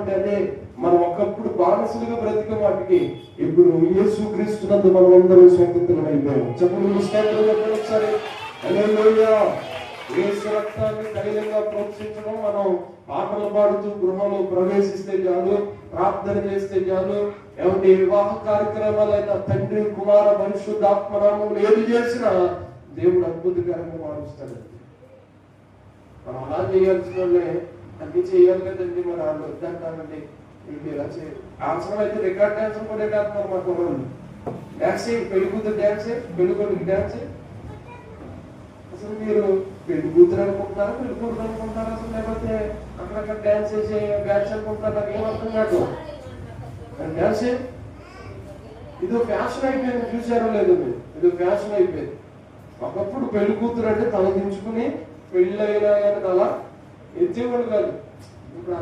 అంటే అదే మనం ఒకప్పుడు బానిసలుగా బ్రతికే వాటికి ఇప్పుడు యేసు క్రీస్తునందు మనం అందరూ స్వతంత్రం అయిపోయాం. చెప్పండి ఒకసారి. హల్లెలూయా. యేసు రక్తాన్ని తగినంగా ప్రోత్సహించడం, మనం పాటలు పాడుతూ గృహంలో ప్రవేశిస్తే చాలు, ప్రార్థన చేస్తే చాలు, ఏమంటే వివాహ కార్యక్రమాలైనా తండ్రి కుమార పరిశుద్ధాత్మనామములు ఏది చేసినా దేవుడు అద్భుతకరంగా మారుస్తాడు. మనం అలా చేయాల్సిన వాళ్ళే అన్ని చేయాలి కదండి. మరి వాళ్ళు వద్దంటానండి, వీళ్ళు ఇలా చేయాలి. అవసరం అయితే రికార్డ్ డాన్స్ కూడా వేస్తున్నారు మా కుర్రోళ్ళు. డాన్స్ పెళ్లి కూతురు డాన్స్, పెళ్లి కొడుకు డాన్స్. అసలు మీరు పెళ్లి కూతురు అనుకుంటున్నారా, పెళ్లి కొడుకు అనుకుంటున్నారా, అసలు లేకపోతే అక్కడక్కడ డాన్స్ చేసే బ్యాచ్ అనుకుంటున్నారు? నాకు ఏమర్థం కాదు. డాన్స్ ఇది ఫ్యాషన్ అయిపోయింది. చూసారో లేదు మీరు? ఇది ఫ్యాషన్ అయిపోయింది. ఒకప్పుడు పెళ్లి కూతురు అంటే తల దించుకుని పెళ్ళి అయినా కానీ అలా ఎత్తేవాళ్ళు కాదు. ఇప్పుడు